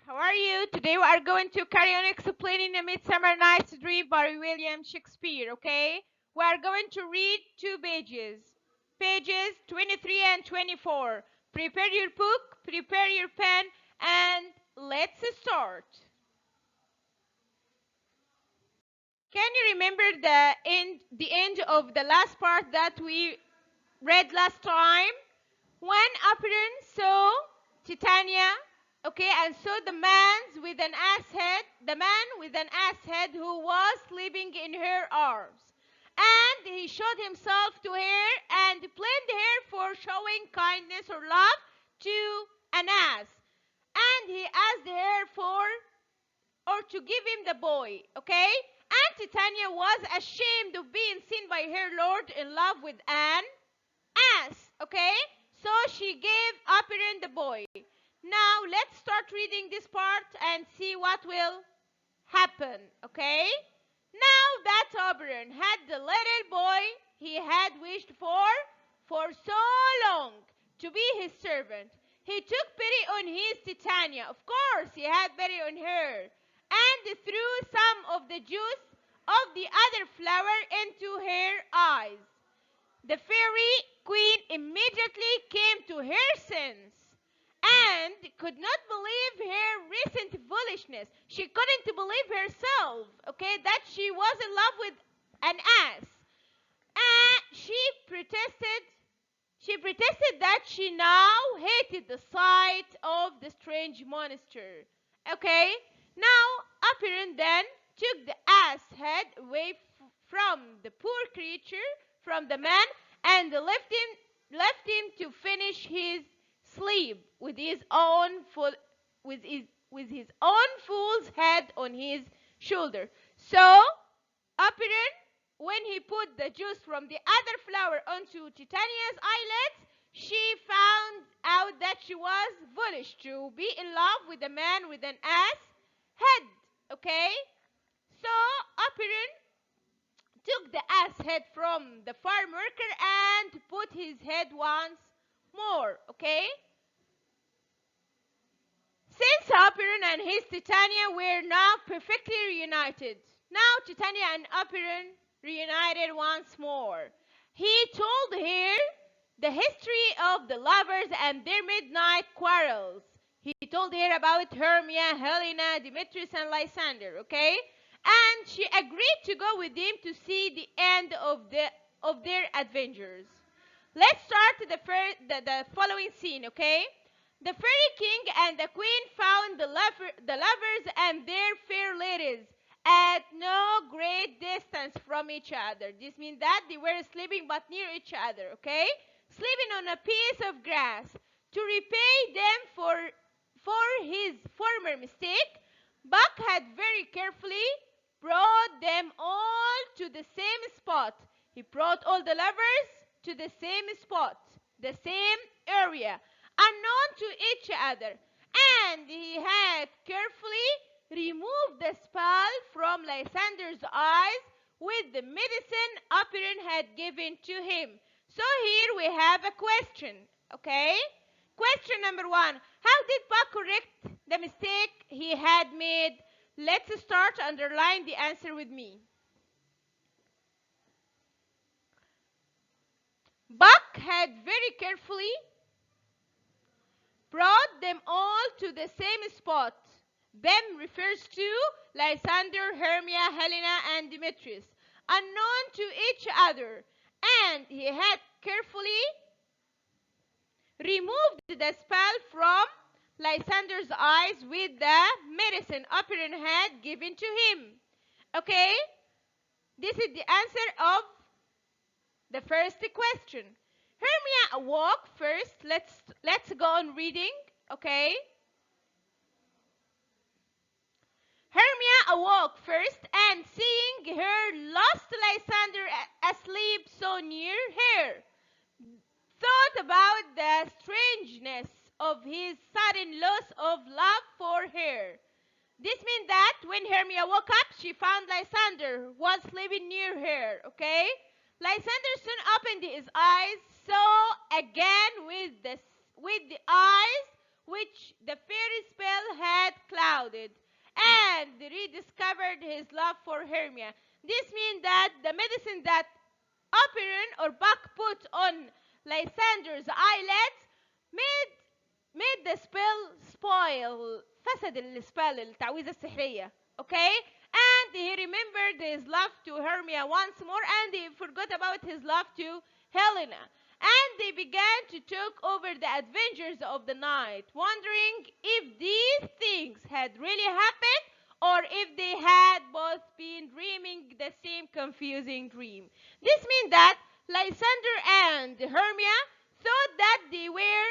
How are you? Today we are going to carry on explaining A Midsummer Night's Dream by William Shakespeare, okay? We are going to read two pages, pages 23 and 24. Prepare your book, prepare your pen, and let's start. Can you remember the end of the last part that we read last time? When Apiron saw Titania, okay, and saw the man with an ass head who was sleeping in her arms. And he showed himself to her and blamed her for showing kindness or love to an ass. And he asked her to give him the boy, okay? And Titania was ashamed of being seen by her lord in love with an ass, okay? So she gave Apirin the boy. Now let's start reading this part and see what will happen, okay? Now that Apirin had the little boy he had wished for so long to be his servant, he took pity on his Titania. Of course, he had pity on her, and threw some of the juice of the other flower into her eyes. The fairy queen immediately came to her senses and could not believe her recent foolishness. She couldn't believe herself, okay, that she was in love with an ass. And she protested that she now hated the sight of the strange monster. Okay, now Apirin then took the ass head away from the poor creature, from the man, and left him to finish his sleep with his own fool's head on his shoulder. So Apirin, when he put the juice from the other flower onto Titania's eyelids, she found out that she was foolish to be in love with a man with an ass head. Okay? So Apirin took the ass head from the farm worker and put his head once more. Okay? Since Apirin and his Titania were now perfectly reunited, now Titania and Apirin reunited once more. He told her the history of the lovers and their midnight quarrels. He told her about Hermia, Helena, Demetrius, and Lysander, okay? And she agreed to go with him to see the end of their adventures. Let's start the following scene, okay? The fairy king and the queen found the lovers and their fair ladies at no great distance from each other. This means that they were sleeping but near each other, okay? Sleeping on a piece of grass. To repay them for his former mistake, Buck had very carefully brought them all to the same spot. He brought all the lovers to the same spot, the same area, unknown to each other, and he had carefully removed the spell from Lysander's eyes with the medicine Apirin had given to him. So here we have a question, okay? Question number 1. How did Buck correct the mistake he had made? Let's start. Underline the answer with me. Buck had very carefully brought them all to the same spot. Them refers to Lysander, Hermia, Helena, and Demetrius, unknown to each other, and he had carefully removed the spell from Lysander's eyes with the medicine Apirin had given to him. Okay? This is the answer of the first question. Hermia awoke first. Let's go on reading. Okay? Hermia awoke first, and seeing her lost Lysander asleep so near her, thought about the strangeness of his sudden loss of love for her. This means that when Hermia woke up, she found Lysander was sleeping near her, okay? Lysander soon opened his eyes, saw again with the eyes which the fairy spell had clouded, and rediscovered his love for Hermia. This means that the medicine that Oberon or Buck put on Lysander's eyelids made the spell spoil. فسد الspell التعويذة السحرية. Okay? And he remembered his love to Hermia once more, and he forgot about his love to Helena. And they began to talk over the adventures of the night, wondering if these things had really happened or if they had both been dreaming the same confusing dream. This means that Lysander and Hermia thought that they were,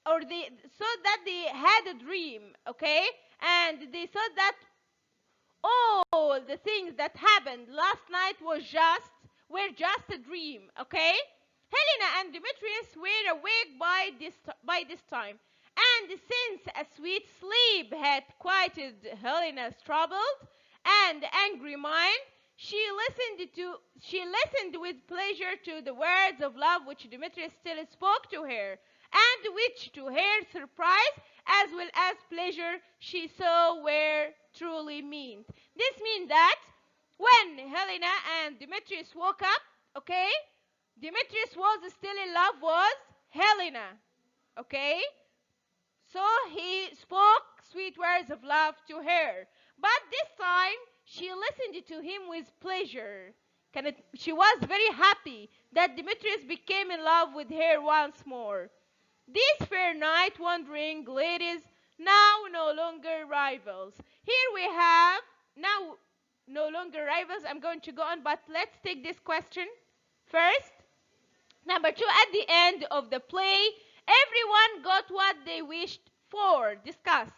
or they thought that they had a dream, okay? And they thought that all the things that happened last night were just a dream, okay? Helena and Demetrius were awake by this time, and since a sweet sleep had quieted Helena's troubled and angry mind, she listened with pleasure to the words of love which Demetrius still spoke to her, and which, to her surprise as well as pleasure, she saw were truly meant. This means that when Helena and Demetrius woke up, okay, Demetrius was still in love with Helena, okay? So he spoke sweet words of love to her. But this time, she listened to him with pleasure. She was very happy that Demetrius became in love with her once more. These fair night wandering ladies, now no longer rivals. Here we have, now no longer rivals. I'm going to go on, but let's take this question first. Number 2, at the end of the play, everyone got what they wished for. Discuss.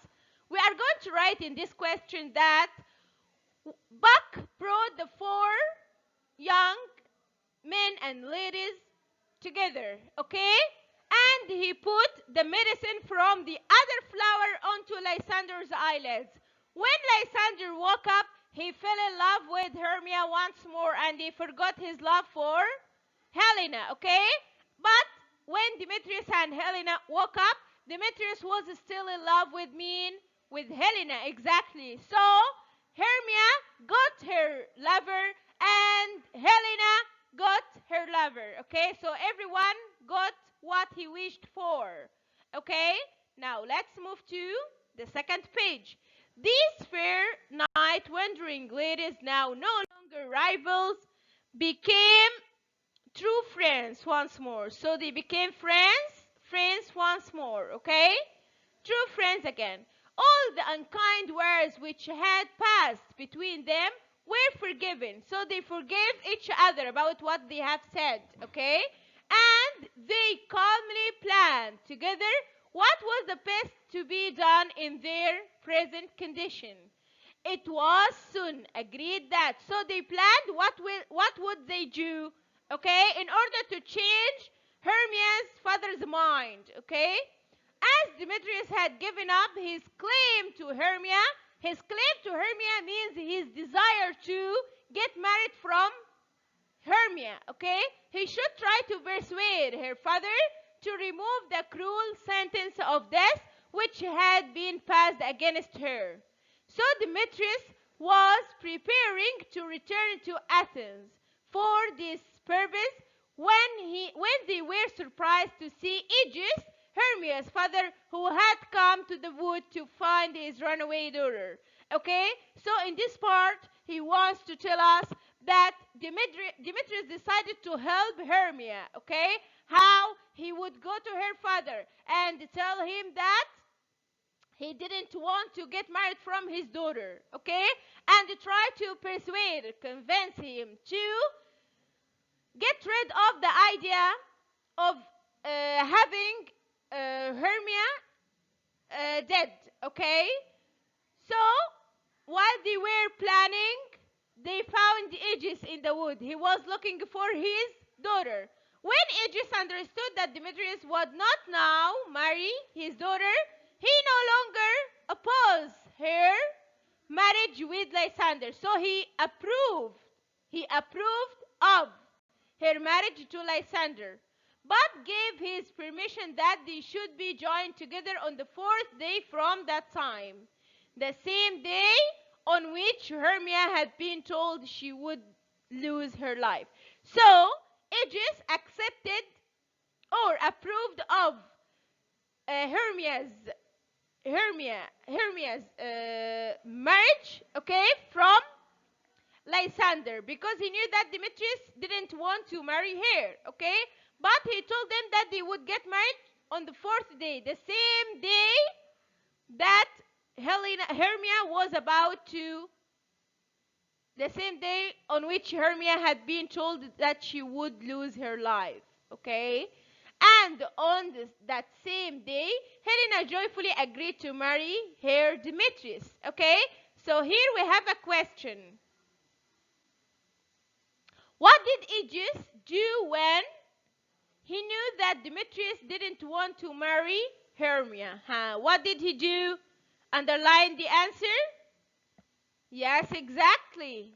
We are going to write in this question that Buck brought the 4 young men and ladies together, okay? And he put the medicine from the other flower onto Lysander's eyelids. When Lysander woke up, he fell in love with Hermia once more, and he forgot his love for Helena, okay? But when Demetrius and Helena woke up, Demetrius was still in love with Helena, exactly. So Hermia got her lover, and Helena got her lover, okay? So everyone got what he wished for, okay? Now let's move to the second page. These fair night wandering ladies, now no longer rivals, became true friends once more. So they became friends once more, okay? True friends again. All the unkind words which had passed between them were forgiven. So they forgave each other about what they have said, okay? And they calmly planned together what was the best to be done in their present condition. It was soon agreed that, so they planned what would they do, okay, in order to change Hermia's father's mind, okay? As Demetrius had given up his claim to Hermia, his claim to Hermia means his desire to get married from Hermia, okay? He should try to persuade her father to remove the cruel sentence of death which had been passed against her. So Demetrius was preparing to return to Athens. For this purpose, when they were surprised to see Aegeus, Hermia's father, who had come to the wood to find his runaway daughter. Okay? So in this part, he wants to tell us that Demetrius decided to help Hermia. Okay? How he would go to her father and tell him that he didn't want to get married from his daughter. Okay? And try to convince him to get rid of the idea of having Hermia dead, okay? So, while they were planning, they found Aegeus in the wood. He was looking for his daughter. When Aegeus understood that Demetrius would not now marry his daughter, he no longer opposed her marriage with Lysander. So he approved of her marriage to Lysander. but gave his permission that they should be joined together on the fourth day from that time, the same day on which Hermia had been told she would lose her life. So, Aegis accepted or approved of Hermia's marriage, okay, from Lysander, because he knew that Demetrius didn't want to marry her, okay? But he told them that they would get married on the fourth day, the same day that Hermia was about to, the same day on which Hermia had been told that she would lose her life, okay? And on that same day, Helena joyfully agreed to marry her Demetrius, okay? So here we have a question. What did Aegis do when he knew that Demetrius didn't want to marry Hermia? What did he do? Underline the answer. Yes, exactly.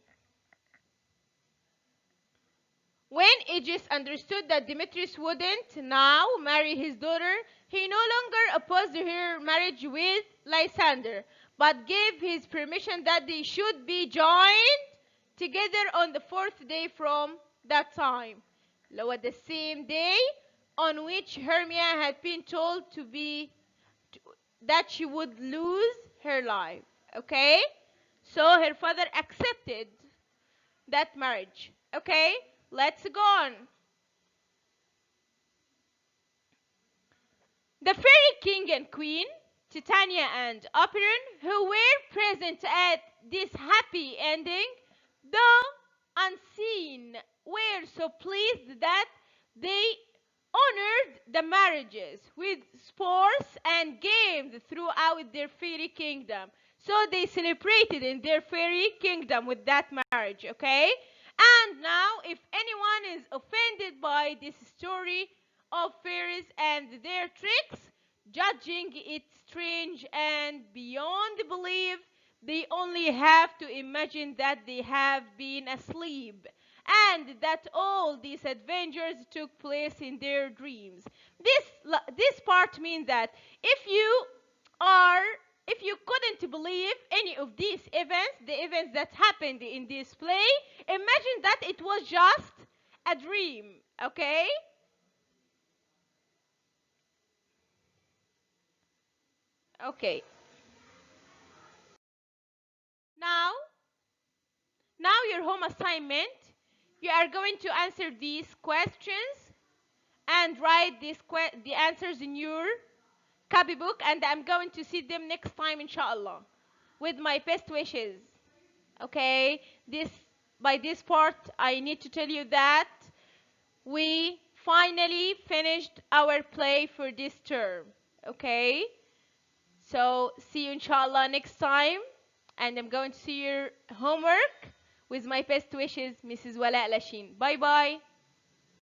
When Aegis understood that Demetrius wouldn't now marry his daughter, he no longer opposed her marriage with Lysander, but gave his permission that they should be joined together on the fourth day from that time. At the same day on which Hermia had been told that she would lose her life. Okay? So her father accepted that marriage. Okay? Let's go on. The fairy king and queen, Titania and Oberon, who were present at this happy ending, though unseen, were so pleased that they honored the marriages with sports and games throughout their fairy kingdom. So they celebrated in their fairy kingdom with that marriage, okay? And now, if anyone is offended by this story of fairies and their tricks, judging it strange and beyond belief, they only have to imagine that they have been asleep and that all these adventures took place in their dreams. This part means that if you couldn't believe any of these events, the events that happened in this play, imagine that it was just a dream, okay? Okay. Now, your home assignment, you are going to answer these questions and write the answers in your copybook, and I'm going to see them next time, inshallah, with my best wishes. Okay? By this part, I need to tell you that we finally finished our play for this term. Okay? So, see you inshallah next time. And I'm going to see your homework with my best wishes, Mrs. Wala Lashin. Bye bye.